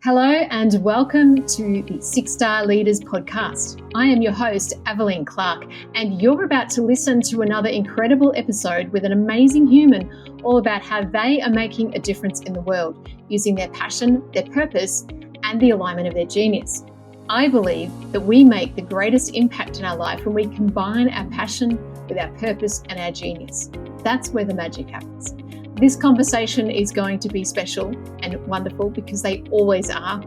Hello and welcome to the 6-Star Leaders podcast. I am your host, Aveline Clark, and you're about to listen to another incredible episode with an amazing human all about how they are making a difference in the world using their passion, their purpose, and the alignment of their genius. I believe that we make the greatest impact in our life when we combine our passion with our purpose and our genius. That's where the magic happens. This conversation is going to be special and wonderful because they always are.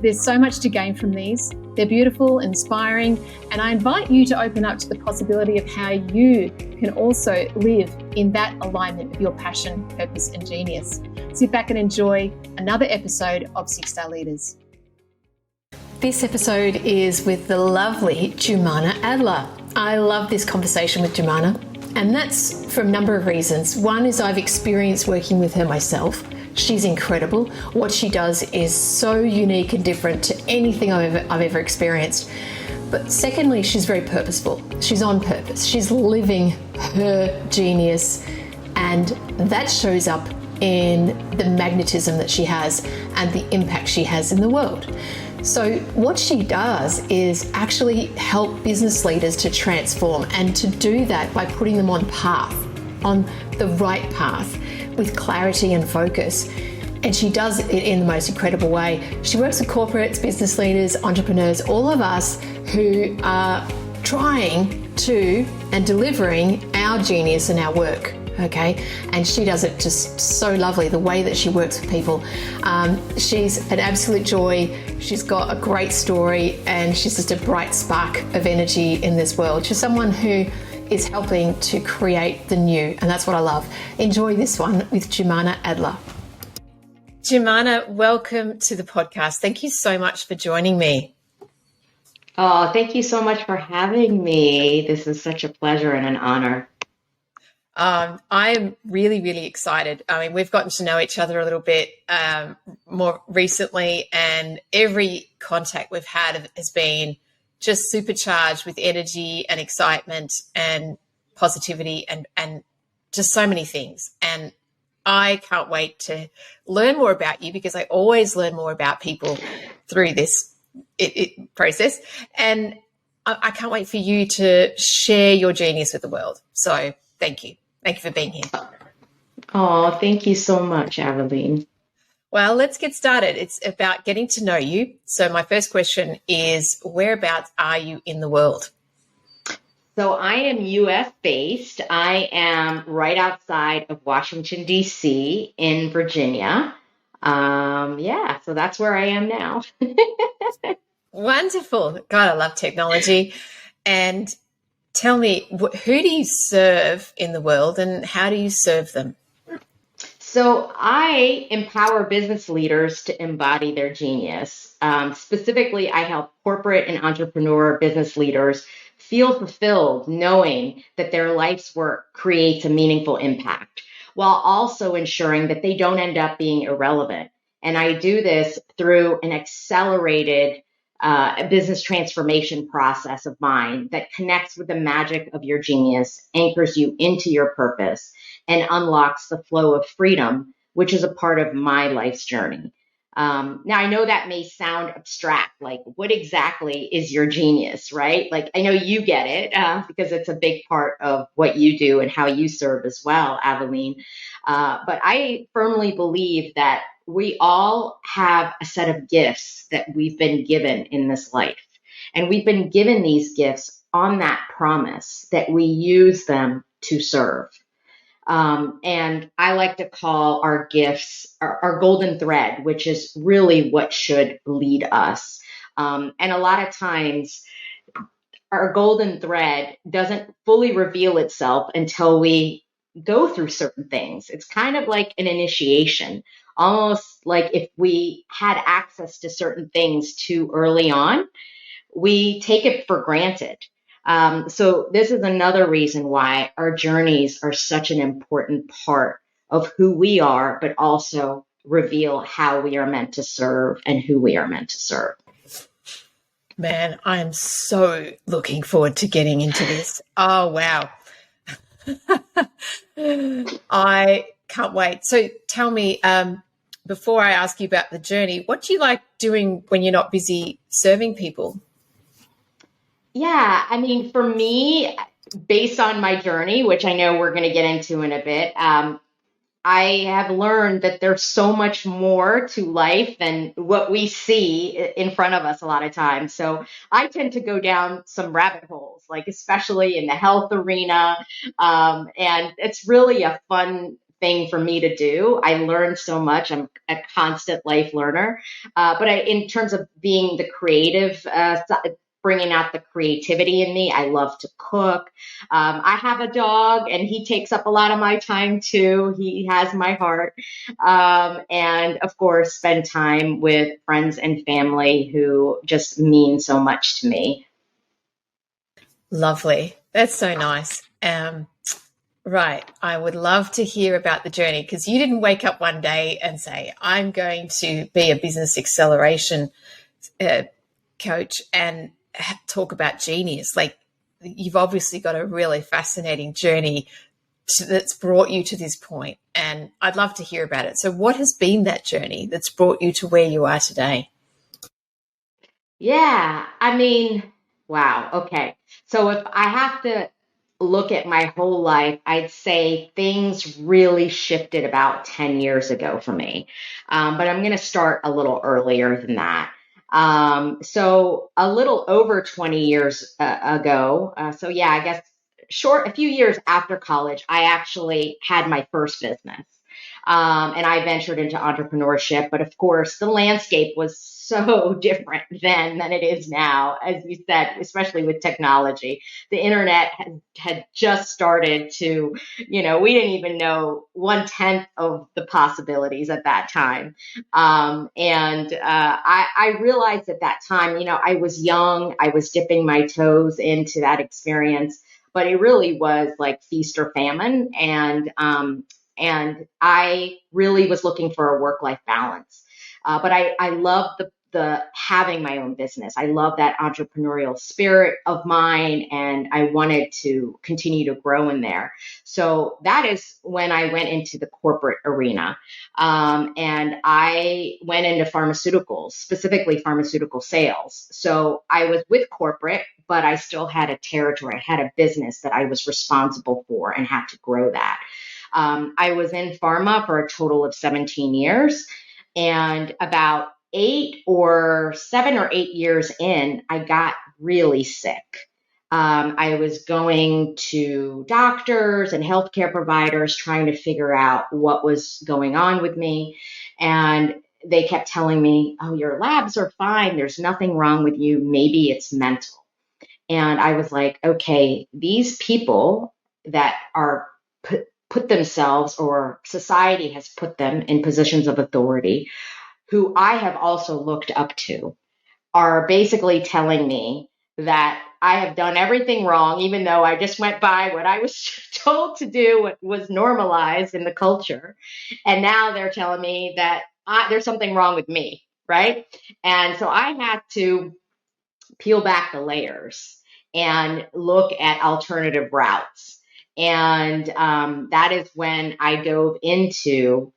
There's so much to gain from these. They're beautiful, inspiring, and I invite you to open up to the possibility of how you can also live in that alignment of your passion, purpose, and genius. Sit back and enjoy another episode of 6-Star Leaders. This episode is with the lovely Jumana Adler. I love this conversation with Jumana. And that's for a number of reasons. One is I've experienced working with her myself. She's incredible. What she does is so unique and different to anything I've ever experienced. But secondly, she's very purposeful. She's on purpose. She's living her genius, and that shows up in the magnetism that she has and the impact she has in the world. So what she does is actually help business leaders to transform, and to do that by putting them on the right path with clarity and focus. And she does it in the most incredible way. She works with corporates, business leaders, entrepreneurs, all of us who are trying to and delivering our genius in our work. Okay, and she does it just so lovely, the way that she works with people. She's an absolute joy. She's got a great story, and she's just a bright spark of energy in this world. She's someone who is helping to create the new, and that's what I love. Enjoy this one with Jumana Adler. Jumana, welcome to the podcast. Thank you so much for joining me. Oh, thank you so much for having me. This is such a pleasure and an honor. I'm really, really excited. I mean, we've gotten to know each other a little bit more recently, and every contact we've had has been just supercharged with energy and excitement and positivity and just so many things. And I can't wait to learn more about you, because I always learn more about people through this process. And I can't wait for you to share your genius with the world. So thank you. Thank you for being here. Oh, thank you so much, Aveline. Well, let's get started. It's about getting to know you. So my first question is, whereabouts are you in the world? So I am U.S. based. I am right outside of Washington, D.C. in Virginia. So that's where I am now. Wonderful. God, I love technology. And tell me, who do you serve in the world, and how do you serve them? So I empower business leaders to embody their genius. Specifically, I help corporate and entrepreneur business leaders feel fulfilled, knowing that their life's work creates a meaningful impact, while also ensuring that they don't end up being irrelevant. And I do this through an accelerated business transformation process of mine that connects with the magic of your genius, anchors you into your purpose, and unlocks the flow of freedom, which is a part of my life's journey. Now, I know that may sound abstract, like what exactly is your genius, right? Like, I know you get it because it's a big part of what you do and how you serve as well, Aveline. But I firmly believe that we all have a set of gifts that we've been given in this life. And we've been given these gifts on that promise that we use them to serve. And I like to call our gifts our golden thread, which is really what should lead us. And a lot of times our golden thread doesn't fully reveal itself until we go through certain things. It's kind of like an initiation, almost like if we had access to certain things too early on, we take it for granted. So this is another reason why our journeys are such an important part of who we are, but also reveal how we are meant to serve and who we are meant to serve. Man, I am so looking forward to getting into this. Oh, wow. I can't wait. So tell me, before I ask you about the journey, what do you like doing when you're not busy serving people? Yeah, I mean, for me, based on my journey, which I know we're going to get into in a bit, I have learned that there's so much more to life than what we see in front of us a lot of times. So I tend to go down some rabbit holes, like especially in the health arena. And it's really a fun thing for me to do. I learn so much. I'm a constant life learner. But in terms of being the creative, bringing out the creativity in me, I love to cook. I have a dog and he takes up a lot of my time too. He has my heart. And of course, spend time with friends and family who just mean so much to me. Lovely. That's so nice. Right. I would love to hear about the journey, because you didn't wake up one day and say, I'm going to be a business acceleration coach and talk about genius. Like, you've obviously got a really fascinating journey that's brought you to this point, and I'd love to hear about it. So what has been that journey that's brought you to where you are today? Yeah, I mean, wow. Okay. So if I have to look at my whole life, I'd say things really shifted about 10 years ago for me. But I'm going to start a little earlier than that. So a little over 20 years ago. So yeah, I guess a few years after college, I actually had my first business. And I ventured into entrepreneurship, but of course the landscape was so different then than it is now, as you said, especially with technology. The internet had just started to, we didn't even know 1/10 of the possibilities at that time. I realized at that time, I was young, I was dipping my toes into that experience, but it really was like feast or famine. And I really was looking for a work-life balance. But I love the having my own business. I love that entrepreneurial spirit of mine, and I wanted to continue to grow in there. So that is when I went into the corporate arena. And I went into pharmaceuticals, specifically pharmaceutical sales. So I was with corporate, but I still had a territory. I had a business that I was responsible for and had to grow that. I was in pharma for a total of 17 years, and about 7 or 8 years in, I got really sick. I was going to doctors and healthcare providers trying to figure out what was going on with me. And they kept telling me, oh, your labs are fine. There's nothing wrong with you. Maybe it's mental. And I was like, okay, these people that are put themselves, or society has put them in positions of authority, who I have also looked up to, are basically telling me that I have done everything wrong, even though I just went by what I was told to do, what was normalized in the culture. And now they're telling me that there's something wrong with me, right? And so I had to peel back the layers and look at alternative routes. And that is when I dove into,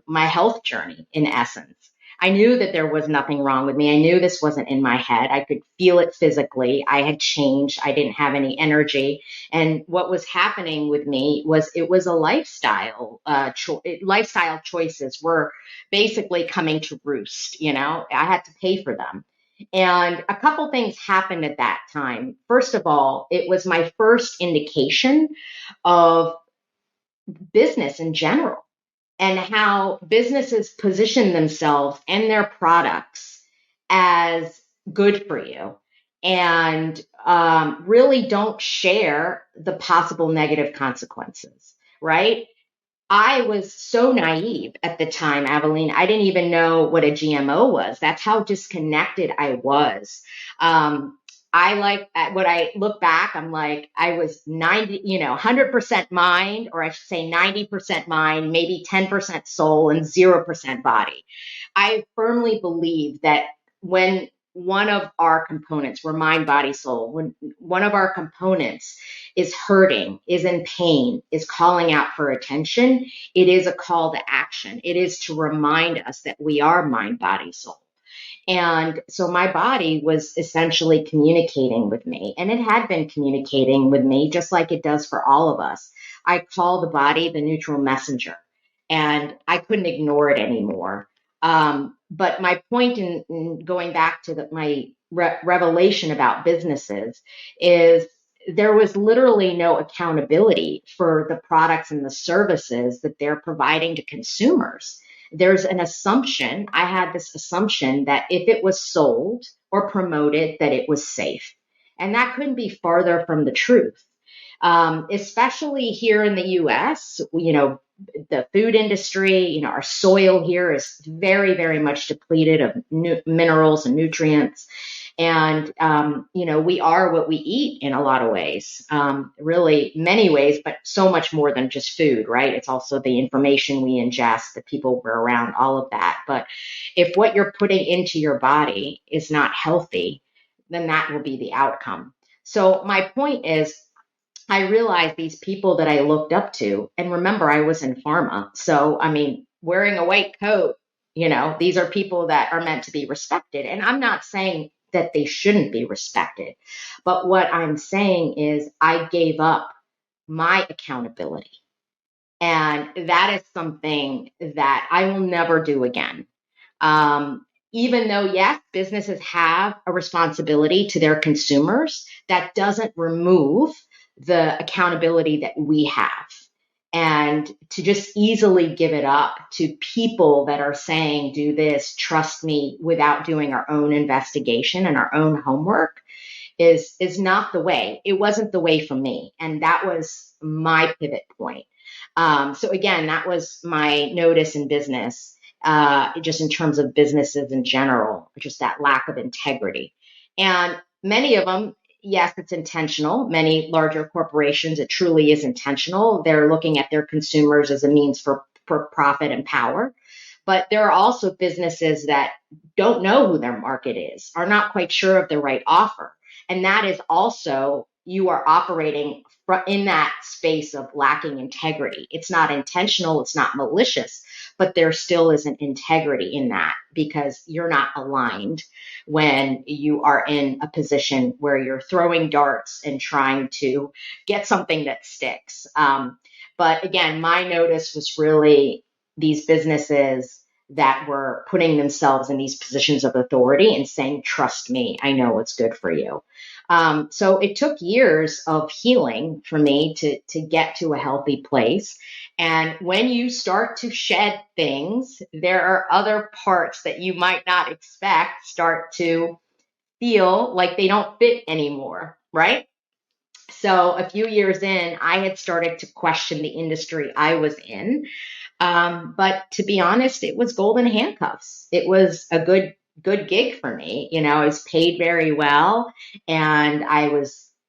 my health journey in essence. I knew that there was nothing wrong with me. I knew this wasn't in my head. I could feel it physically. I had changed. I didn't have any energy. And what was happening with me was it was a lifestyle. Lifestyle choices were basically coming to roost. I had to pay for them. And a couple things happened at that time. First of all, it was my first indication of business in general and how businesses position themselves and their products as good for you, and really don't share the possible negative consequences, right? I was so naive at the time, Aveline. I didn't even know what a GMO was. That's how disconnected I was. When I look back, I'm like, I was 100% mind, or I should say 90% mind, maybe 10% soul and 0% body. I firmly believe that when one of our components, we're mind, body, soul, when one of our components is hurting, is in pain, is calling out for attention, it is a call to action. It is to remind us that we are mind, body, soul. And so my body was essentially communicating with me, and it had been communicating with me just like it does for all of us. I call the body the neutral messenger, and I couldn't ignore it anymore. But my point in going back to my revelation about businesses is there was literally no accountability for the products and the services that they're providing to consumers. There's an assumption. I had this assumption that if it was sold or promoted, that it was safe. And that couldn't be farther from the truth. Especially here in the US, the food industry, our soil here is very, very much depleted of minerals and nutrients. And, we are what we eat in a lot of ways, really many ways, but so much more than just food, right? It's also the information we ingest, the people we're around, all of that. But if what you're putting into your body is not healthy, then that will be the outcome. So my point is, I realized these people that I looked up to, and remember, I was in pharma. So, wearing a white coat, these are people that are meant to be respected. And I'm not saying that they shouldn't be respected. But what I'm saying is I gave up my accountability. And that is something that I will never do again. Even though, yes, businesses have a responsibility to their consumers, that doesn't remove the accountability that we have. And to just easily give it up to people that are saying, do this, trust me, without doing our own investigation and our own homework is not the way. It wasn't the way for me. And that was my pivot point. So again, that was my notice in business, just in terms of businesses in general, just that lack of integrity. And many of them, yes, it's intentional. Many larger corporations, it truly is intentional. They're looking at their consumers as a means for profit and power. But there are also businesses that don't know who their market is, are not quite sure of the right offer. And that is also, you are operating in that space of lacking integrity. It's not intentional, it's not malicious, but there still isn't integrity in that because you're not aligned when you are in a position where you're throwing darts and trying to get something that sticks. But again, my notice was really these businesses that were putting themselves in these positions of authority and saying, trust me, I know what's good for you. So it took years of healing for me to get to a healthy place. And when you start to shed things, there are other parts that you might not expect start to feel like they don't fit anymore, right? So a few years in, I had started to question the industry I was in. But to be honest, it was golden handcuffs. It was a good gig for me. I was paid very well, and I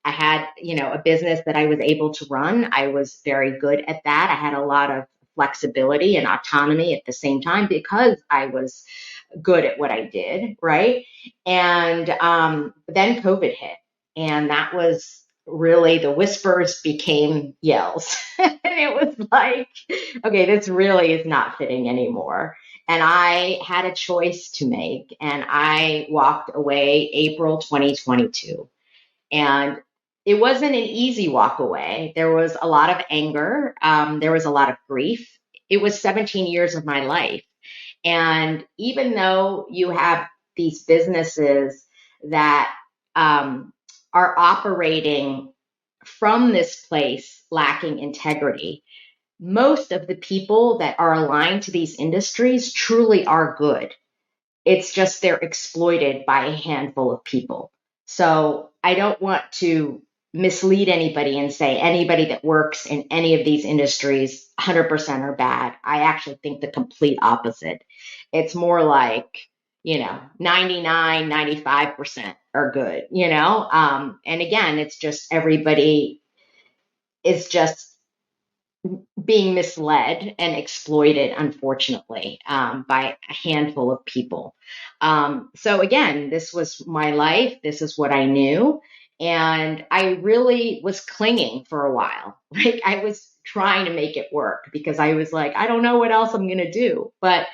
had, a business that I was able to run. I was very good at that. I had a lot of flexibility and autonomy at the same time because I was good at what I did. Right. And then COVID hit, and that was really, the whispers became yells. And it was like, okay, this really is not fitting anymore. And I had a choice to make, and I walked away April 2022. And it wasn't an easy walk away. There was a lot of anger. There was a lot of grief. It was 17 years of my life. And even though you have these businesses that are operating from this place lacking integrity, most of the people that are aligned to these industries truly are good. It's just they're exploited by a handful of people. So I don't want to mislead anybody and say anybody that works in any of these industries 100% are bad. I actually think the complete opposite. It's more like, 99, 95% are good, and again, it's just everybody is just being misled and exploited, unfortunately, by a handful of people. So again, this was my life. This is what I knew. And I really was clinging for a while. Like I was trying to make it work because I was like, I don't know what else I'm going to do. But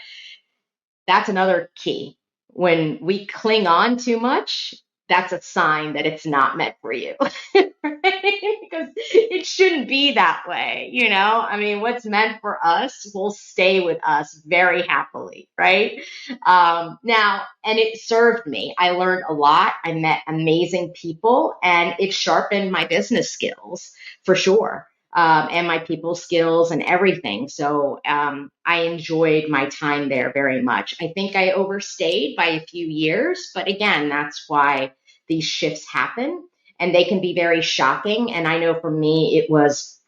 that's another key. When we cling on too much, that's a sign that it's not meant for you. Right? Because it shouldn't be that way, you know? I mean, what's meant for us will stay with us very happily, right? Now, and it served me. I learned a lot. I met amazing people, and it sharpened my business skills for sure. And my people skills and everything. So I enjoyed my time there very much. I think I overstayed by a few years, but again, that's why these shifts happen, and they can be very shocking. And I know for me, it was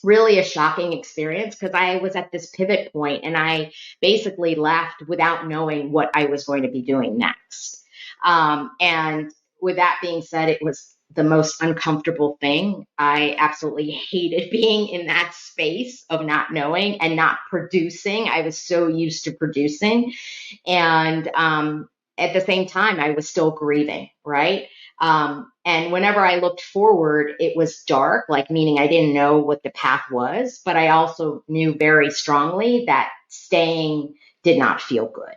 really a shocking experience because I was at this pivot point and I basically left without knowing what I was going to be doing next. And with that being said, it was the most uncomfortable thing. I absolutely hated being in that space of not knowing and not producing. I was so used to producing. And at the same time, I was still grieving, right? And whenever I looked forward, it was dark, like meaning I didn't know what the path was, but I also knew very strongly that staying did not feel good.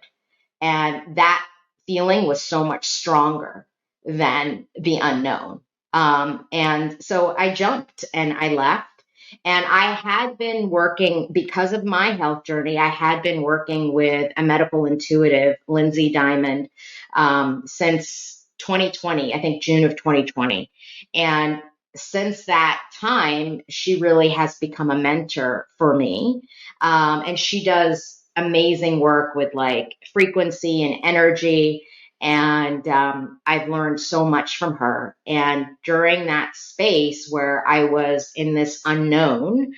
And that feeling was so much stronger than the unknown. And so I jumped and I left. And I had been working, because of my health journey, I had been working with a medical intuitive, Lindsay Diamond, since 2020, I think June of 2020. And since that time, she really has become a mentor for me. And she does amazing work with like frequency and energy. And I've learned so much from her. And during that space where I was in this unknown,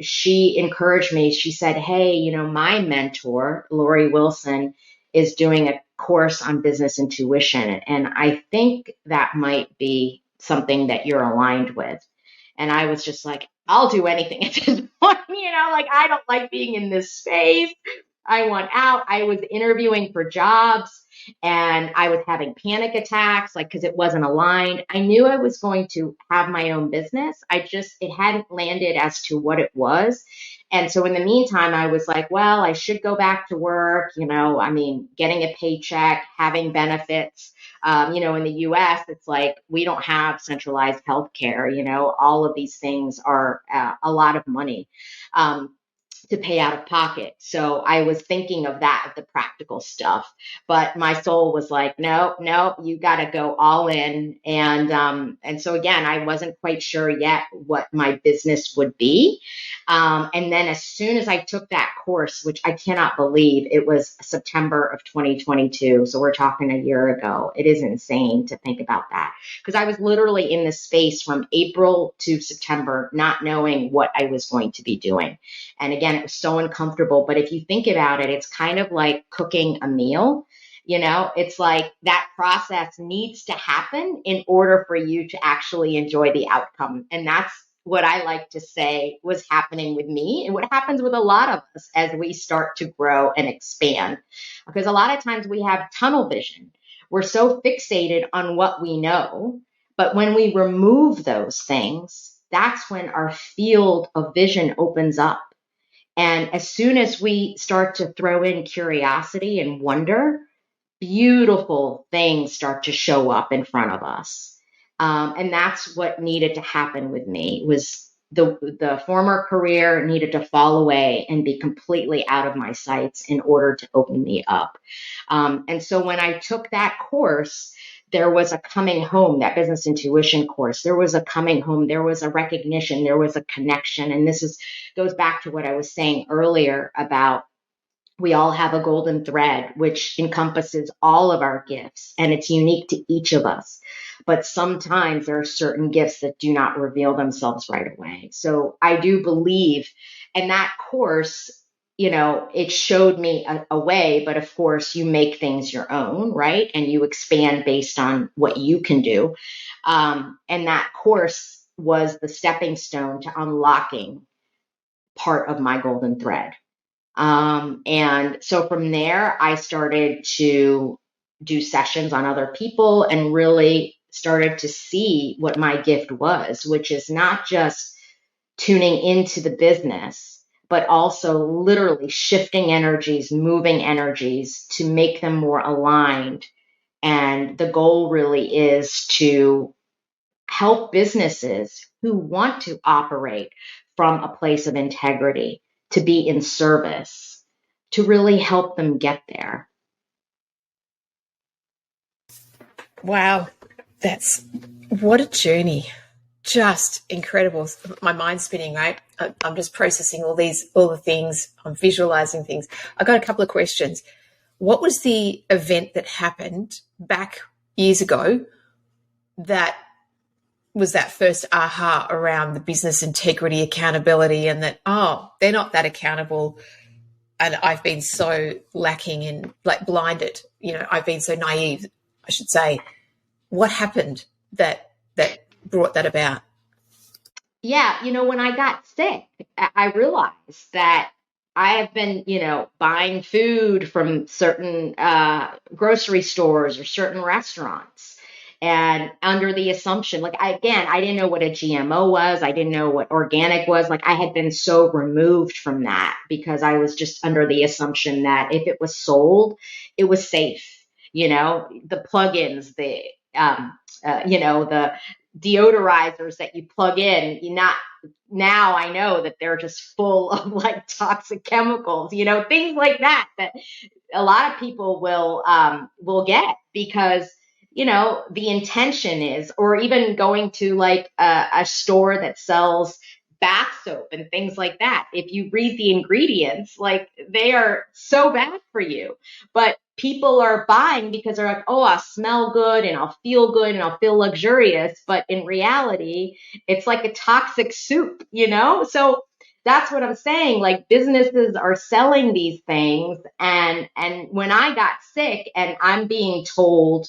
she encouraged me. She said, hey, you know, my mentor, Lori Wilson, is doing a course on business intuition. And I think that might be something that you're aligned with. And I was just like, I'll do anything at this point, you know, like I don't like being in this space. I want out. I was interviewing for jobs and I was having panic attacks, like, because it wasn't aligned. I knew I was going to have my own business. It hadn't landed as to what it was. And so in the meantime, I was like, well, I should go back to work, you know, I mean, getting a paycheck, having benefits. You know, in the US, it's like we don't have centralized healthcare. You know, all of these things are a lot of money. To pay out of pocket. So I was thinking of that, the practical stuff, but my soul was like, no, you got to go all in. And so again, I wasn't quite sure yet what my business would be. And then as soon as I took that course, which I cannot believe it was September of 2022. So we're talking a year ago. It is insane to think about that because I was literally in this space from April to September, not knowing what I was going to be doing. And again, it was so uncomfortable. But if you think about it, it's kind of like cooking a meal. You know, it's like that process needs to happen in order for you to actually enjoy the outcome. And that's what I like to say was happening with me and what happens with a lot of us as we start to grow and expand. Because a lot of times we have tunnel vision. We're so fixated on what we know. But when we remove those things, that's when our field of vision opens up. And as soon as we start to throw in curiosity and wonder, beautiful things start to show up in front of us. And that's what needed to happen with me was the former career needed to fall away and be completely out of my sights in order to open me up. And so when I took that course, there was a coming home, that business intuition course. There was a coming home. There was a recognition. There was a connection. And goes back to what I was saying earlier about we all have a golden thread, which encompasses all of our gifts, and it's unique to each of us. But sometimes there are certain gifts that do not reveal themselves right away. So I do believe, and that course, you know, it showed me a way, but of course you make things your own, right? And you expand based on what you can do. And that course was the stepping stone to unlocking part of my golden thread. And so from there, I started to do sessions on other people and really started to see what my gift was, which is not just tuning into the business, but also literally shifting energies, moving energies to make them more aligned. And the goal really is to help businesses who want to operate from a place of integrity, to be in service, to really help them get there. Wow, that's what a journey. Just incredible. My mind's spinning, right? I'm just processing all the things. I'm visualizing things. I got a couple of questions. What was the event that happened back years ago that was that first aha around the business integrity, accountability, and that, oh, they're not that accountable. And I've been so lacking in, like, blinded, I've been so naive, I should say. What happened that brought that about? Yeah, when I got sick, I realized that I have been, buying food from certain grocery stores or certain restaurants. And under the assumption, like, I didn't know what a GMO was. I didn't know what organic was. Like, I had been so removed from that because I was just under the assumption that if it was sold, it was safe. The plugins, the deodorizers that you plug in, now I know that they're just full of like toxic chemicals, things like that a lot of people will get because, the intention is, or even going to like a store that sells bath soap and things like that. If you read the ingredients, like, they are so bad for you, but people are buying because they're like, oh, I'll smell good and I'll feel good and I'll feel luxurious. But in reality, it's like a toxic soup, So that's what I'm saying. Like, businesses are selling these things. And when I got sick and I'm being told,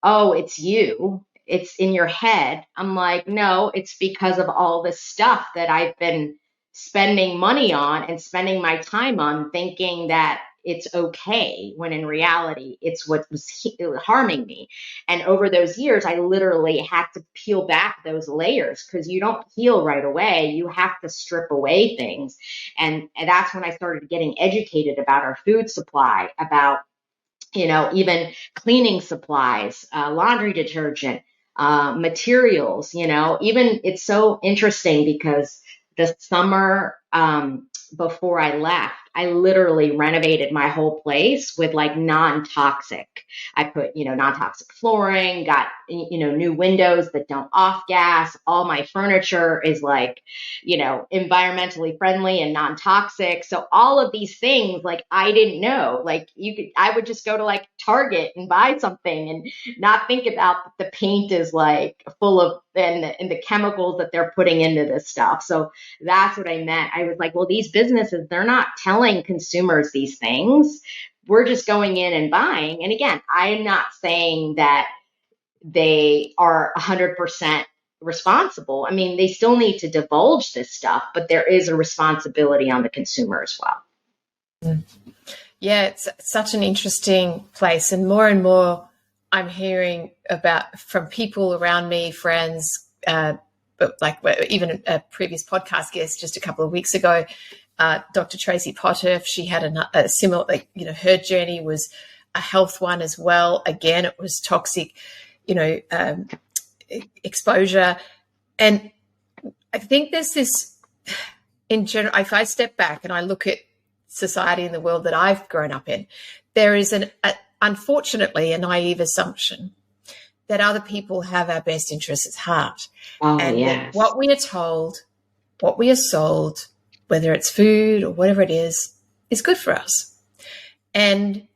oh, it's you, it's in your head, I'm like, no, it's because of all this stuff that I've been spending money on and spending my time on, thinking that it's okay, when in reality, it's what was harming me. And over those years, I literally had to peel back those layers because you don't heal right away. You have to strip away things. And that's when I started getting educated about our food supply, about, even cleaning supplies, laundry detergent, materials, even it's so interesting because the summer, before I left, I literally renovated my whole place with like non-toxic. I put, non-toxic flooring, got, new windows that don't off gas. All my furniture is like, environmentally friendly and non-toxic. So all of these things, like, I didn't know, like, I would just go to like Target and buy something and not think about the paint is like full of, and the chemicals that they're putting into this stuff. So that's what I meant. I was like, well, these businesses, they're not telling consumers these things. We're just going in and buying. And again, I'm not saying that they are 100% responsible. I mean, they still need to divulge this stuff, but there is a responsibility on the consumer as well. Yeah, it's such an interesting place. And more I'm hearing about from people around me, friends, but like even a previous podcast guest just a couple of weeks ago, Dr. Tracy Potter, she had a similar, like, her journey was a health one as well. Again, it was toxic, exposure. And I think there's this, in general, if I step back and I look at society and the world that I've grown up in, there is unfortunately a naive assumption that other people have our best interests at heart. Oh, and yes. That what we are told, what we are sold, whether it's food or whatever it is good for us. And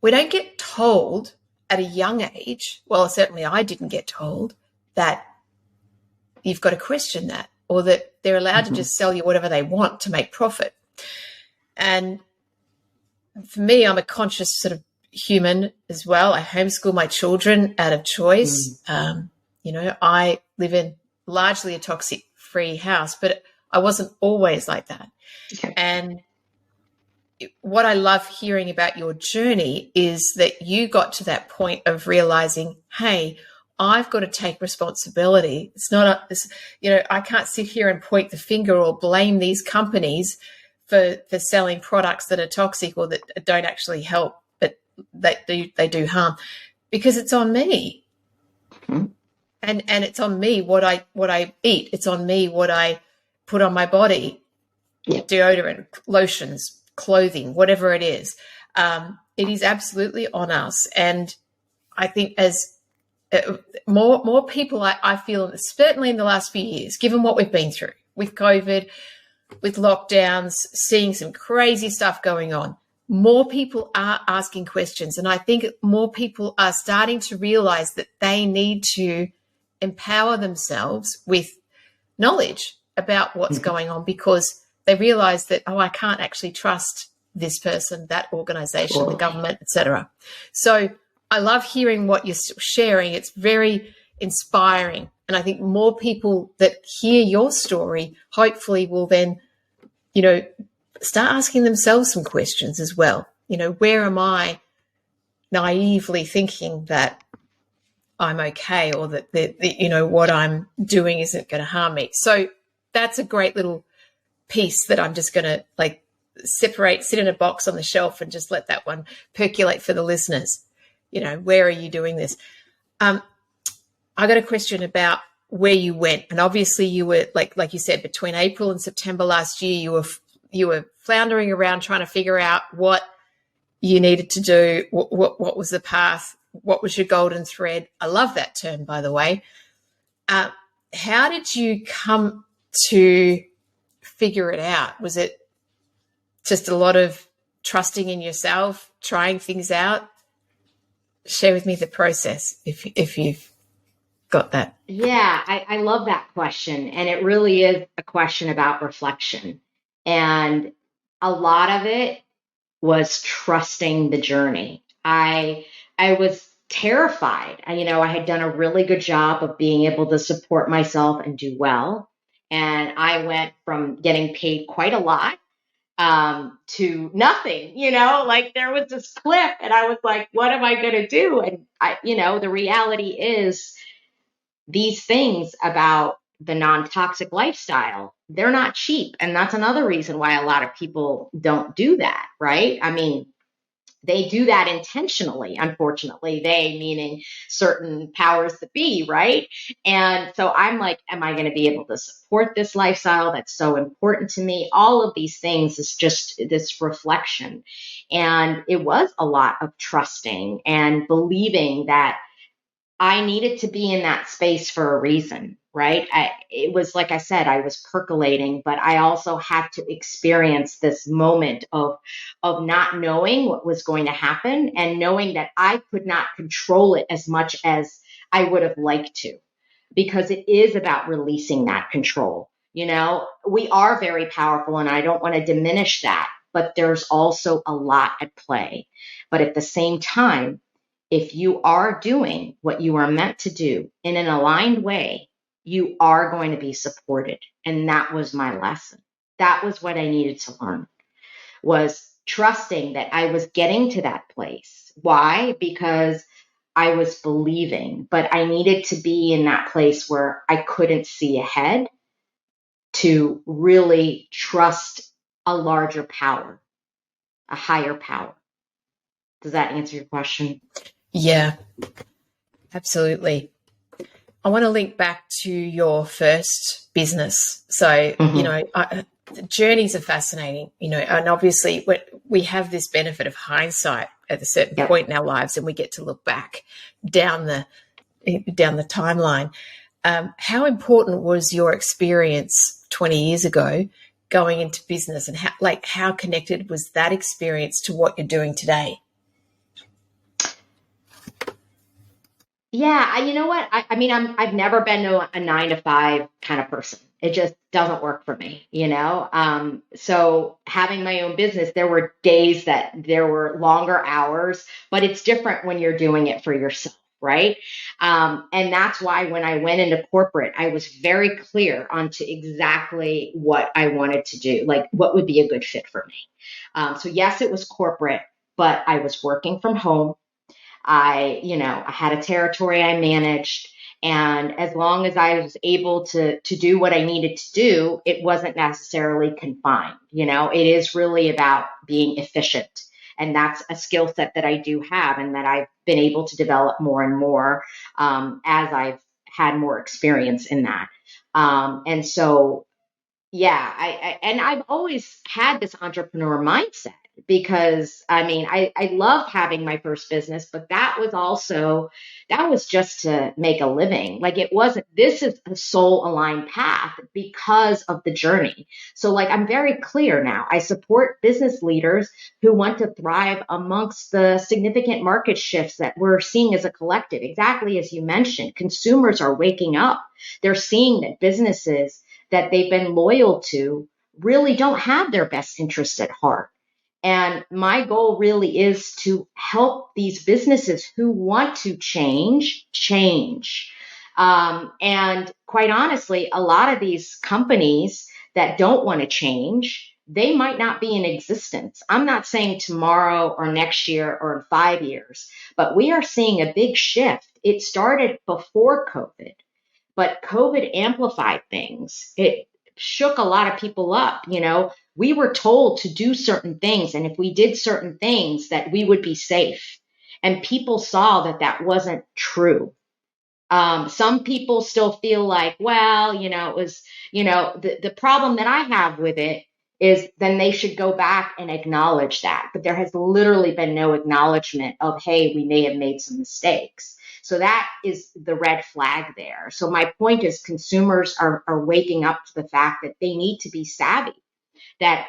we don't get told at a young age, well, certainly I didn't get told, that you've got to question that, or that they're allowed to just sell you whatever they want to make profit. And for me, I'm a conscious sort of human as well. I homeschool my children out of choice. I live in largely a toxic-free house, but I wasn't always like that. Okay. And what I love hearing about your journey is that you got to that point of realizing, hey, I've got to take responsibility. It's not I can't sit here and point the finger or blame these companies for selling products that are toxic or that don't actually help, but they do harm, because it's on me. Mm-hmm. And it's on me what I eat. It's on me what I put on my body. Yep. Deodorant, lotions, clothing, whatever it is. It is absolutely on us. And I think as more people, I feel, certainly in the last few years, given what we've been through with COVID, with lockdowns, seeing some crazy stuff going on, more people are asking questions. And I think more people are starting to realize that they need to empower themselves with knowledge about what's going on, because they realize that, I can't actually trust this person, that organization, the government, etc. So I love hearing what you're sharing. It's very inspiring. And I think more people that hear your story hopefully will then, start asking themselves some questions as well. Where am I naively thinking that I'm okay, or that what I'm doing isn't going to harm me? So that's a great little piece that I'm just going to separate, sit in a box on the shelf and just let that one percolate for the listeners. Where are you doing this? I got a question about where you went. And obviously you were, like you said, between April and September last year, you were floundering around trying to figure out what you needed to do, what was the path, what was your golden thread. I love that term, by the way. How did you come to figure it out? Was it just a lot of trusting in yourself, trying things out? Share with me the process if you've got that. Yeah, I love that question. And it really is a question about reflection. And a lot of it was trusting the journey. I was terrified. I had done a really good job of being able to support myself and do well. And I went from getting paid quite a lot to nothing, there was this cliff and I was like, what am I going to do? And the reality is these things about the non-toxic lifestyle, they're not cheap. And that's another reason why a lot of people don't do that, right? I mean, they do that intentionally, unfortunately, they meaning certain powers that be, right? And so I'm like, am I going to be able to support this lifestyle that's so important to me? All of these things is just this reflection. And it was a lot of trusting and believing that I needed to be in that space for a reason, right? It was like I said, I was percolating, but I also had to experience this moment of not knowing what was going to happen and knowing that I could not control it as much as I would have liked to, because it is about releasing that control. We are very powerful, and I don't want to diminish that, but there's also a lot at play. But at the same time, if you are doing what you are meant to do in an aligned way, you are going to be supported. And that was my lesson. That was what I needed to learn, was trusting that I was getting to that place. Why? Because I was believing, but I needed to be in that place where I couldn't see ahead to really trust a larger power, a higher power. Does that answer your question? Yeah, absolutely. I want to link back to your first business. So, the journeys are fascinating, and obviously we have this benefit of hindsight at a certain point in our lives, and we get to look back down the timeline. How important was your experience 20 years ago going into business, and how connected was that experience to what you're doing today? Yeah, you know what? I mean, I've never been to a 9 to 5 kind of person. It just doesn't work for me, So having my own business, there were days that there were longer hours, but it's different when you're doing it for yourself. right? And that's why when I went into corporate, I was very clear onto exactly what I wanted to do, like what would be a good fit for me. So yes, it was corporate, but I was working from home. I had a territory I managed. And as long as I was able to do what I needed to do, it wasn't necessarily confined. It is really about being efficient. And that's a skill set that I do have and that I've been able to develop more and more as I've had more experience in that. And so yeah, and I've always had this entrepreneur mindset because I love having my first business, but that was just to make a living. Like it wasn't, this is a soul aligned path because of the journey. So like, I'm very clear now. I support business leaders who want to thrive amongst the significant market shifts that we're seeing as a collective. Exactly as you mentioned, consumers are waking up. They're seeing that businesses that they've been loyal to really don't have their best interest at heart. And my goal really is to help these businesses who want to change. And quite honestly, a lot of these companies that don't want to change, they might not be in existence. I'm not saying tomorrow or next year or in 5 years, but we are seeing a big shift. It started before COVID. But COVID amplified things. It shook a lot of people up. We were told to do certain things. And if we did certain things, that we would be safe. And people saw that that wasn't true. Some people still feel like, well, it was, the problem that I have with it is then they should go back and acknowledge that. But there has literally been no acknowledgement of, hey, we may have made some mistakes. So that is the red flag there. So my point is consumers are waking up to the fact that they need to be savvy, that,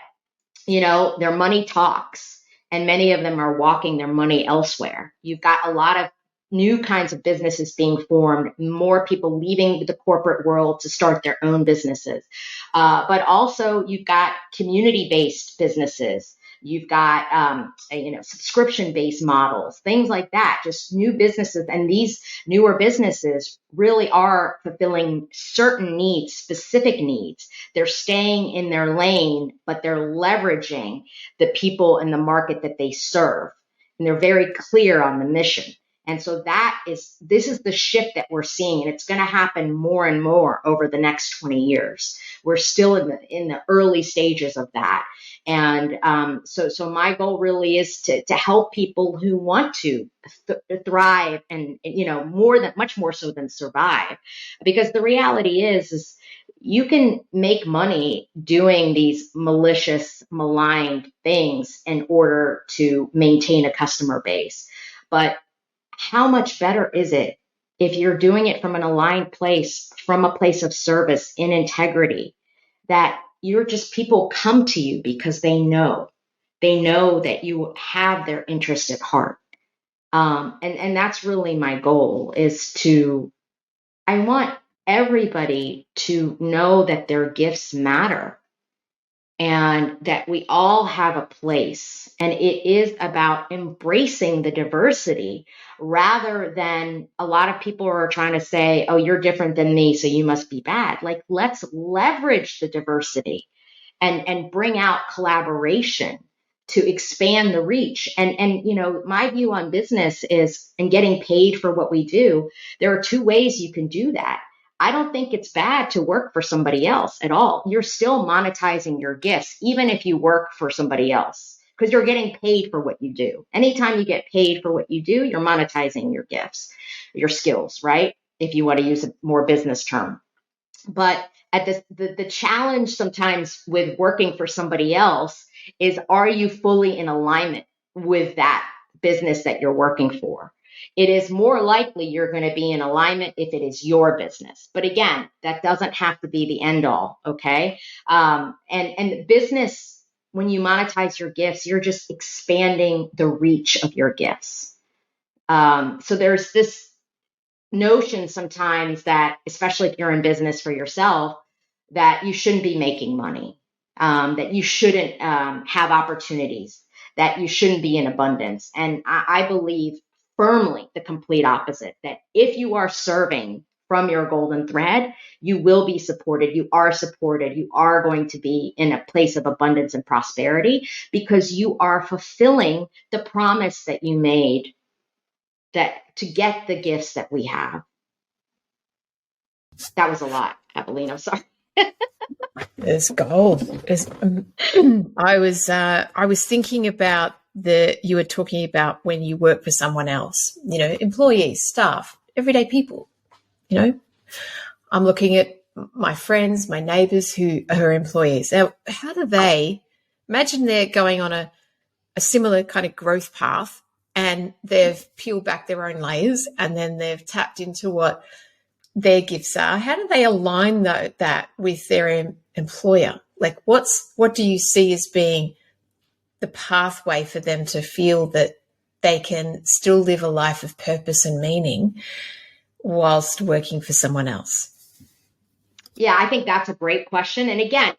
their money talks, and many of them are walking their money elsewhere. You've got a lot of new kinds of businesses being formed, more people leaving the corporate world to start their own businesses. But also you've got community-based businesses. You've got, subscription-based models, things like that, just new businesses. And these newer businesses really are fulfilling certain needs, specific needs. They're staying in their lane, but they're leveraging the people in the market that they serve. And they're very clear on the mission. And so this is the shift that we're seeing, and it's going to happen more and more over the next 20 years. We're still in the early stages of that. And so my goal really is to help people who want to thrive and, much more so than survive. Because the reality is you can make money doing these malicious, maligned things in order to maintain a customer base. But how much better is it if you're doing it from an aligned place, from a place of service in integrity, that people come to you because they know that you have their interest at heart. And that's really my goal, is I want everybody to know that their gifts matter and that we all have a place. And it is about embracing the diversity rather than a lot of people are trying to say, oh, you're different than me, so you must be bad. Like, let's leverage the diversity and bring out collaboration to expand the reach. And my view on business is, and getting paid for what we do, there are two ways you can do that. I don't think it's bad to work for somebody else at all. You're still monetizing your gifts, even if you work for somebody else, because you're getting paid for what you do. Anytime you get paid for what you do, you're monetizing your gifts, your skills, right? If you want to use a more business term. But the challenge sometimes with working for somebody else is, are you fully in alignment with that business that you're working for? It is more likely you're going to be in alignment if it is your business. But again, that doesn't have to be the end all. Okay. And business, when you monetize your gifts, you're just expanding the reach of your gifts. So there's this notion sometimes that, especially if you're in business for yourself, that you shouldn't be making money, that you shouldn't have opportunities, that you shouldn't be in abundance. And I believe firmly the complete opposite, that if you are serving from your golden thread, you will be supported. You are supported. You are going to be in a place of abundance and prosperity because you are fulfilling the promise that you made, that to get the gifts that we have. That was a lot, Evelyn. I'm sorry. It's gold. I was thinking about you were talking about when you work for someone else, employees, staff, everyday people, I'm looking at my friends, my neighbors who are employees. Now, how do they imagine they're going on a similar kind of growth path and they've peeled back their own layers and then they've tapped into what their gifts are? How do they align that with their employer? Like what do you see as being the pathway for them to feel that they can still live a life of purpose and meaning whilst working for someone else? Yeah, I think that's a great question. And again,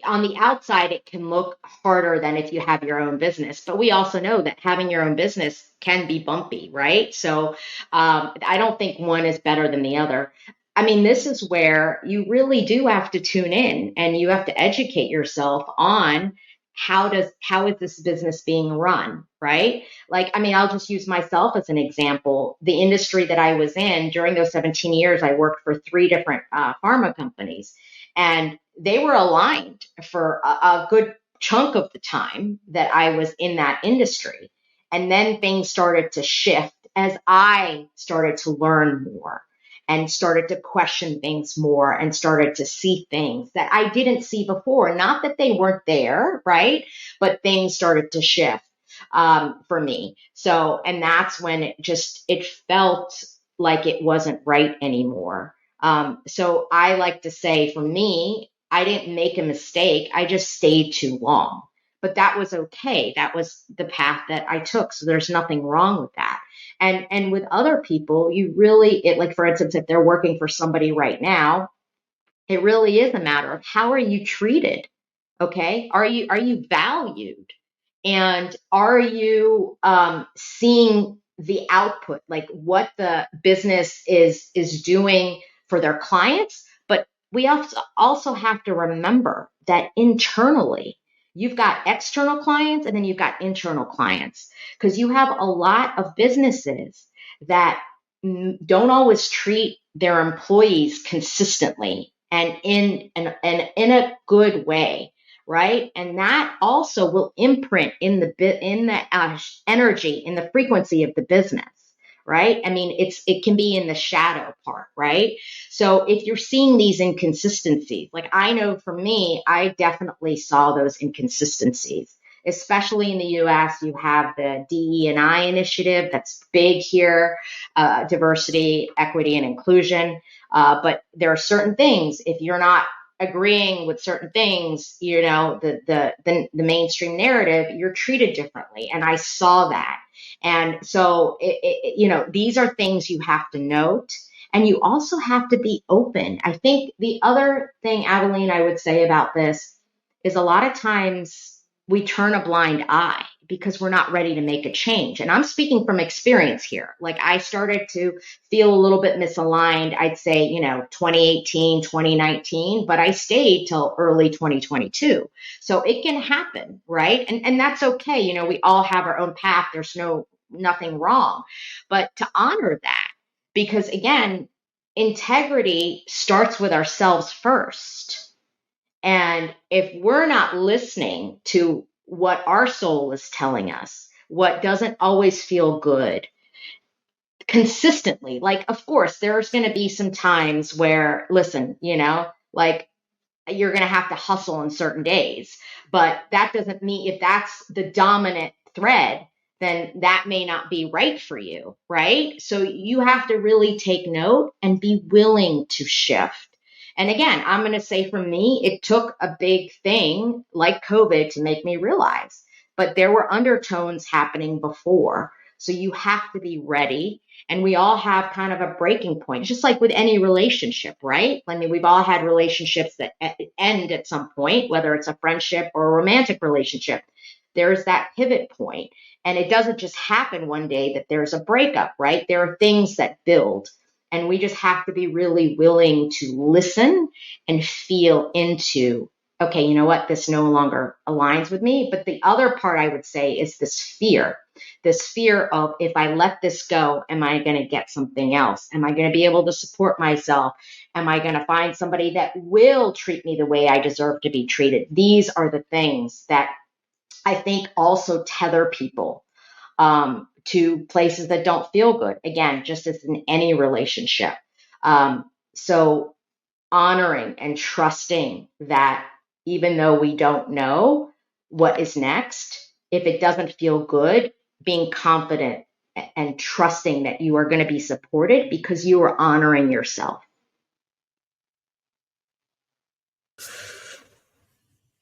on the outside, it can look harder than if you have your own business. But we also know that having your own business can be bumpy, right? So I don't think one is better than the other. I mean, this is where you really do have to tune in and you have to educate yourself on how is this business being run, right? Like, I mean, I'll just use myself as an example. The industry that I was in during those 17 years, I worked for 3 different pharma companies, and they were aligned for a good chunk of the time that I was in that industry. And then things started to shift as I started to learn more and started to question things more and started to see things that I didn't see before. Not that they weren't there, right? But things started to shift for me. So, and that's when it felt like it wasn't right anymore. So I like to say, for me, I didn't make a mistake. I just stayed too long, but that was okay. That was the path that I took. So there's nothing wrong with that. And with other people, like, for instance, if they're working for somebody right now, it really is a matter of how are you treated? Okay. Are you valued? And are you seeing the output, like what the business is doing for their clients? But we also have to remember that internally, you've got external clients and then you've got internal clients, because you have a lot of businesses that don't always treat their employees consistently and in a good way. Right. And that also will imprint in the energy, in the frequency of the business. Right. I mean, it can be in the shadow part. Right. So if you're seeing these inconsistencies, like I know for me, I definitely saw those inconsistencies, especially in the US. You have the DE&I initiative that's big here, diversity, equity, and inclusion. But there are certain things, if you're not agreeing with certain things, the mainstream narrative, you're treated differently. And I saw that. And so, these are things you have to note, and you also have to be open. I think the other thing, Adeline, I would say about this is a lot of times we turn a blind eye because we're not ready to make a change. And I'm speaking from experience here. Like, I started to feel a little bit misaligned, I'd say, 2018, 2019, but I stayed till early 2022. So it can happen, right? And that's okay. We all have our own path. There's nothing wrong. But to honor that, because again, integrity starts with ourselves first. And if we're not listening to what our soul is telling us, what doesn't always feel good consistently, like, of course, there's going to be some times where, listen, like, you're going to have to hustle on certain days, but that doesn't mean, if that's the dominant thread, then that may not be right for you, right? So you have to really take note and be willing to shift. And again, I'm going to say, for me, it took a big thing like COVID to make me realize, but there were undertones happening before. So you have to be ready. And we all have kind of a breaking point, just like with any relationship, right? I mean, we've all had relationships that end at some point, whether it's a friendship or a romantic relationship. There's that pivot point. And it doesn't just happen one day that there's a breakup, right? There are things that build. And we just have to be really willing to listen and feel into, okay, you know what? This no longer aligns with me. But the other part I would say is this fear of, if I let this go, am I going to get something else? Am I going to be able to support myself? Am I going to find somebody that will treat me the way I deserve to be treated? These are the things that I think also tether people to places that don't feel good. Again, just as in any relationship. So honoring and trusting that even though we don't know what is next, if it doesn't feel good, being confident and trusting that you are going to be supported because you are honoring yourself.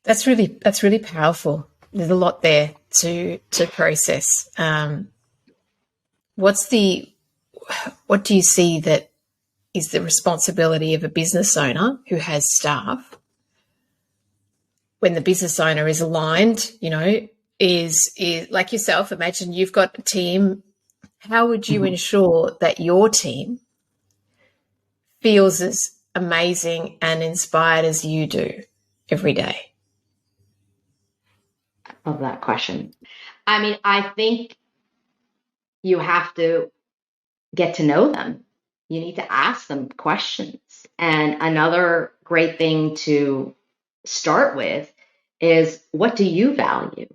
That's really powerful. There's a lot there to process. What do you see that is the responsibility of a business owner who has staff when the business owner is aligned, is like yourself, imagine you've got a team. How would you ensure that your team feels as amazing and inspired as you do every day? Love that question. I mean, I think you have to get to know them. You need to ask them questions. And another great thing to start with is, what do you value?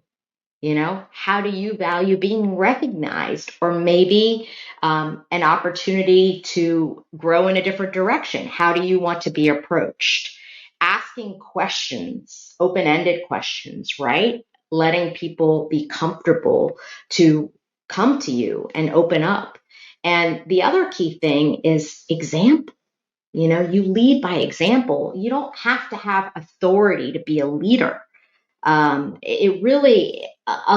How do you value being recognized, or maybe an opportunity to grow in a different direction? How do you want to be approached? Asking questions, open-ended questions, right? Letting people be comfortable to come to you and open up. And the other key thing is example. You lead by example. You don't have to have authority to be a leader. A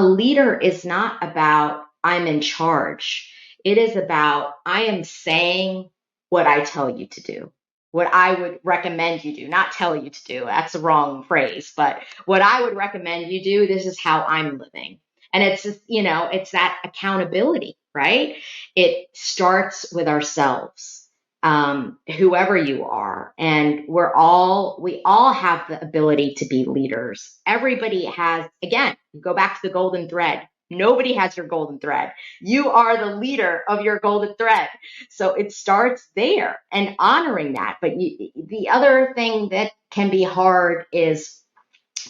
leader is not about I'm in charge. It is about I am saying what I tell you to do, what I would recommend you do, not tell you to do. That's the wrong phrase, but what I would recommend you do, this is how I'm living. And it's just, it's that accountability, right? It starts with ourselves. Whoever you are. And we all have the ability to be leaders. Everybody has, again, go back to the golden thread. Nobody has your golden thread. You are the leader of your golden thread. So it starts there and honoring that. But the other thing that can be hard is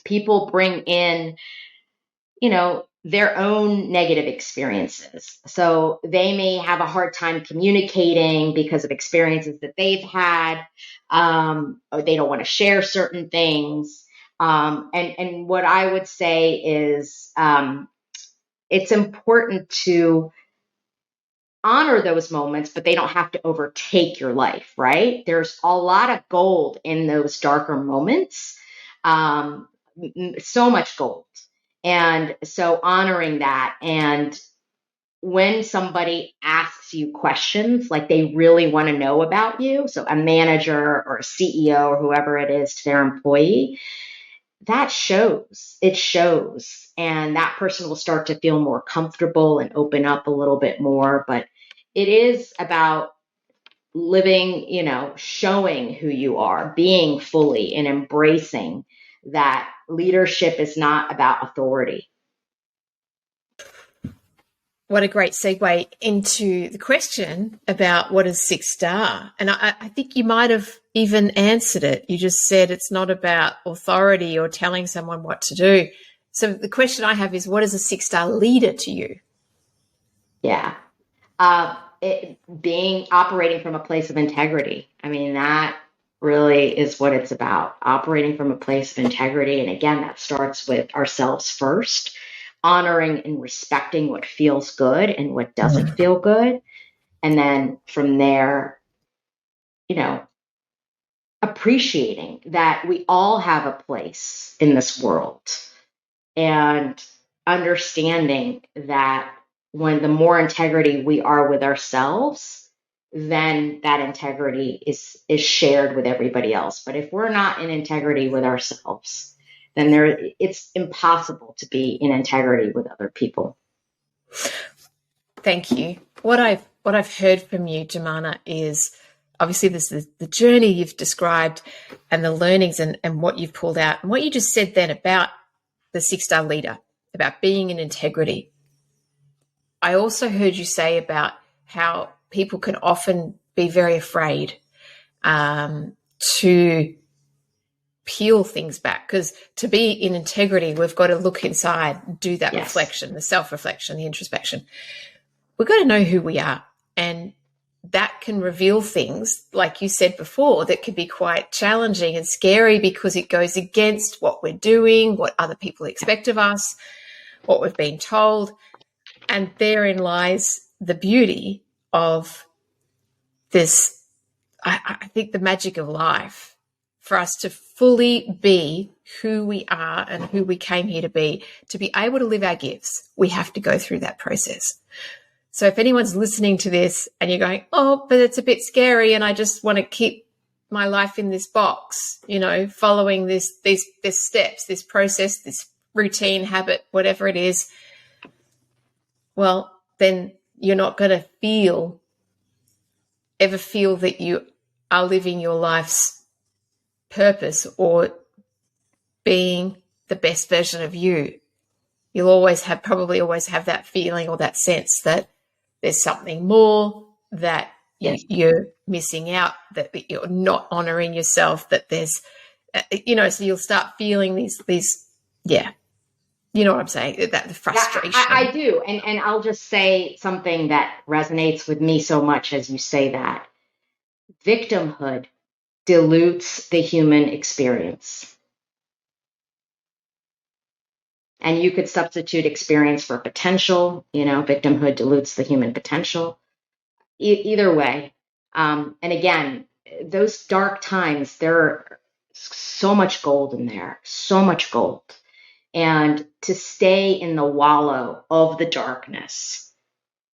people bring in, their own negative experiences. So they may have a hard time communicating because of experiences that they've had, or they don't want to share certain things. And what I would say is it's important to honor those moments, but they don't have to overtake your life, right? There's a lot of gold in those darker moments, so much gold. And so honoring that, and when somebody asks you questions, like they really want to know about you, so a manager or a CEO or whoever it is to their employee, that shows. It shows. And that person will start to feel more comfortable and open up a little bit more. But it is about living, showing who you are, being fully and embracing that leadership is not about authority. What a great segue into the question about what is Six Star. And I think you might have even answered it. You just said it's not about authority or telling someone what to do. So the question I have is, what is a Six Star leader to you? Yeah. Operating from a place of integrity. I mean, that really is what it's about, operating from a place of integrity. And again, that starts with ourselves first, honoring and respecting what feels good and what doesn't feel good. And then from there, appreciating that we all have a place in this world, and understanding that when the more integrity we are with ourselves, then that integrity is shared with everybody else. But if we're not in integrity with ourselves, then it's impossible to be in integrity with other people. Thank you. What I've heard from you, Jumana, is obviously this is the journey you've described and the learnings and what you've pulled out and what you just said then about the 6-star leader, about being in integrity. I also heard you say about how people can often be very afraid to peel things back, because to be in integrity, we've got to look inside, do that reflection, the self-reflection, the introspection. We've got to know who we are, and that can reveal things, like you said before, that can be quite challenging and scary because it goes against what we're doing, what other people expect of us, what we've been told. And therein lies the beauty of this, I think, the magic of life, for us to fully be who we are and who we came here to be able to live our gifts. We have to go through that process. So if anyone's listening to this and you're going, oh, but it's a bit scary and I just want to keep my life in this box, following this steps, this process, this routine, habit, whatever it is, well, then you're not going to ever feel that you are living your life's purpose or being the best version of you. You'll probably always have that feeling or that sense that there's something more, that you're missing out, that you're not honoring yourself, that there's, so you'll start feeling these, you know what I'm saying, that the frustration. Yeah, I do. And I'll just say something that resonates with me so much as you say that. Victimhood dilutes the human experience. And you could substitute experience for potential. Victimhood dilutes the human potential. Either way. And again, those dark times, there are so much gold in there, so much gold. And to stay in the wallow of the darkness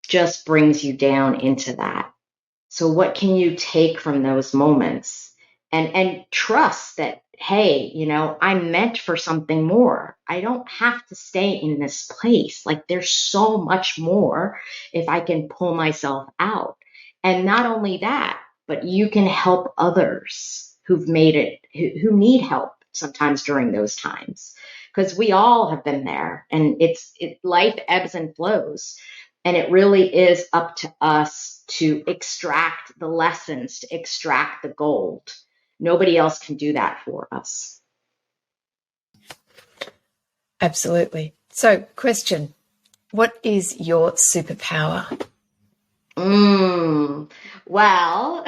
just brings you down into that. So what can you take from those moments and trust that, hey, I'm meant for something more. I don't have to stay in this place. Like, there's so much more if I can pull myself out. And not only that, but you can help others who've made it, who need help sometimes during those times. Because we all have been there, and life ebbs and flows. And it really is up to us to extract the lessons, to extract the gold. Nobody else can do that for us. Absolutely. So, question, what is your superpower? Well,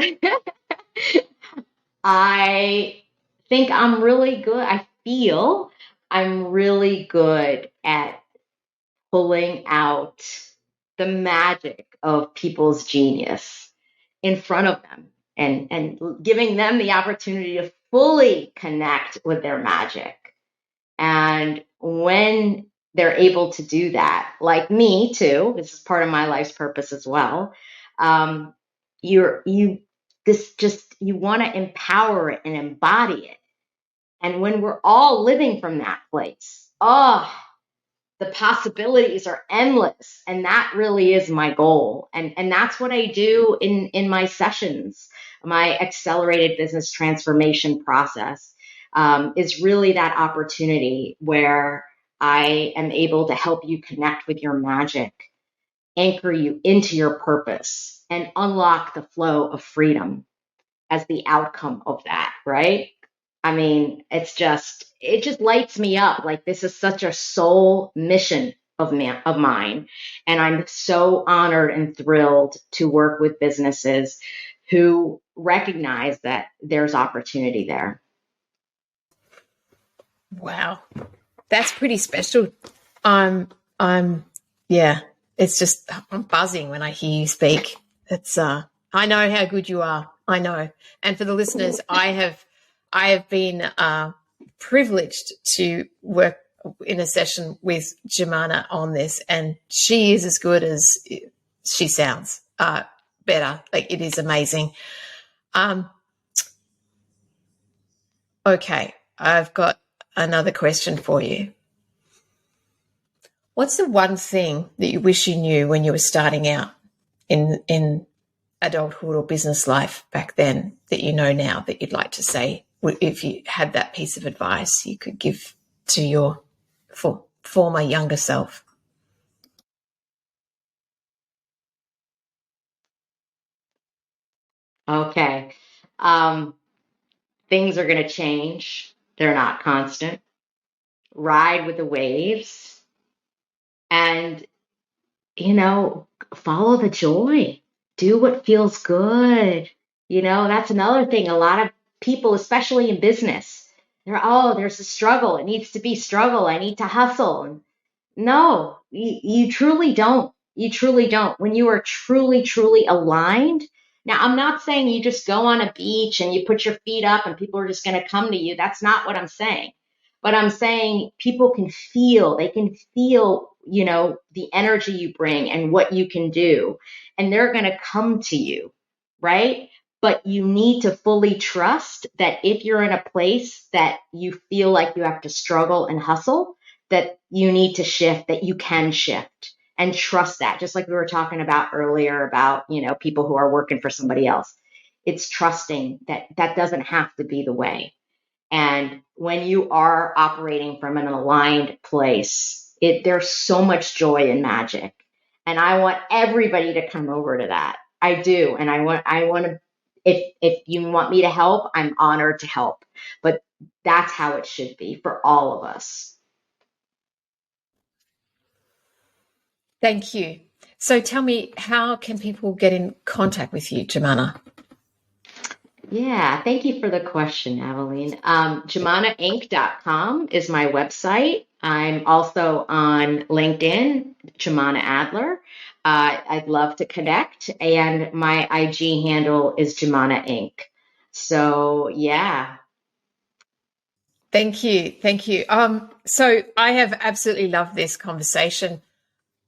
I think I'm really good. I feel I'm really good at pulling out the magic of people's genius in front of them and giving them the opportunity to fully connect with their magic. And when they're able to do that, like me too, this is part of my life's purpose as well. You want to empower it and embody it. And when we're all living from that place, the possibilities are endless. And that really is my goal. And that's what I do in my sessions. My accelerated business transformation process is really that opportunity where I am able to help you connect with your magic, anchor you into your purpose, and unlock the flow of freedom as the outcome of that, right? I mean, it just lights me up. Like, this is such a soul mission of mine. And I'm so honored and thrilled to work with businesses who recognize that there's opportunity there. Wow. That's pretty special. It's just, I'm buzzing when I hear you speak. It's, I know how good you are. I know. And for the listeners, I have been privileged to work in a session with Jumana on this, and she is as good as she sounds, better. Like, it is amazing. Okay, I've got another question for you. What's the one thing that you wish you knew when you were starting out in adulthood or business life back then that you know now that you'd like to say, if you had that piece of advice you could give to your former younger self? Okay. Things are going to change. They're not constant. Ride with the waves and, follow the joy. Do what feels good. That's another thing. A lot of people, especially in business, there's a struggle. It needs to be struggle. I need to hustle. No, you truly don't. You truly don't. When you are truly, truly aligned. Now, I'm not saying you just go on a beach and you put your feet up and people are just going to come to you. That's not what I'm saying. But I'm saying people they can feel, the energy you bring and what you can do. And they're going to come to you, right? But you need to fully trust that if you're in a place that you feel like you have to struggle and hustle, that you need to shift, that you can shift, and trust that. Just like we were talking about earlier about, people who are working for somebody else. It's trusting that that doesn't have to be the way. And when you are operating from an aligned place, there's so much joy and magic. And I want everybody to come over to that. I do. And I want to, if you want me to help, I'm honored to help. But that's how it should be for all of us. Thank you. So tell me, how can people get in contact with you, Jumana? Yeah, thank you for the question, Aveline. JumanaInc.com is my website. I'm also on LinkedIn, Jumana Adler. I'd love to connect, and my IG handle is Jumana Inc. So, yeah. Thank you. Thank you. So I have absolutely loved this conversation.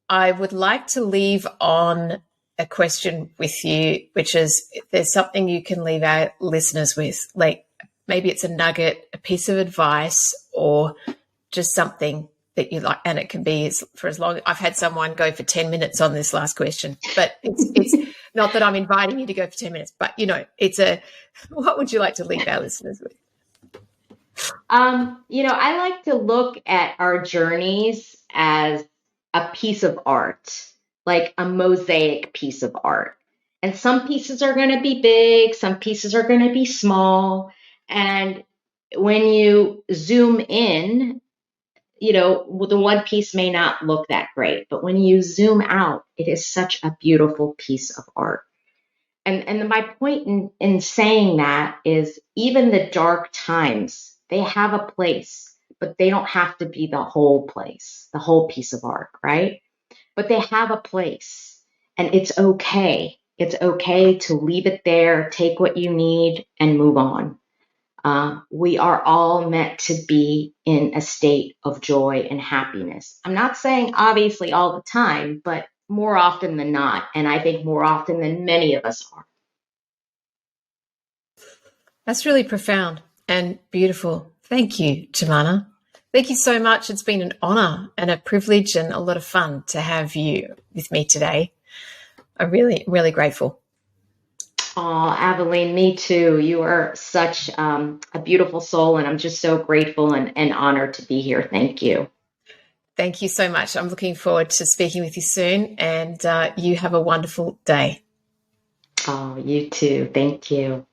I would like to leave on a question with you, which is if there's something you can leave our listeners with, like maybe it's a nugget, a piece of advice, or just something that you like. And it can be for as long. I've had someone go for 10 minutes on this last question, but it's not that I'm inviting you to go for 10 minutes, but what would you like to leave our listeners with? I like to look at our journeys as a piece of art, like a mosaic piece of art. And some pieces are going to be big, some pieces are going to be small. And when you zoom in, the one piece may not look that great, but when you zoom out, it is such a beautiful piece of art. And my point in saying that is even the dark times, they have a place, but they don't have to be the whole place, the whole piece of art, right? But they have a place, and it's okay. It's okay to leave it there, take what you need, and move on. We are all meant to be in a state of joy and happiness. I'm not saying obviously all the time, but more often than not. And I think more often than many of us are. That's really profound and beautiful. Thank you, Jumana. Thank you so much. It's been an honor and a privilege and a lot of fun to have you with me today. I'm really, really grateful. Oh, Aveline, me too. You are such a beautiful soul, and I'm just so grateful and honored to be here. Thank you. Thank you so much. I'm looking forward to speaking with you soon, and you have a wonderful day. Oh, you too. Thank you.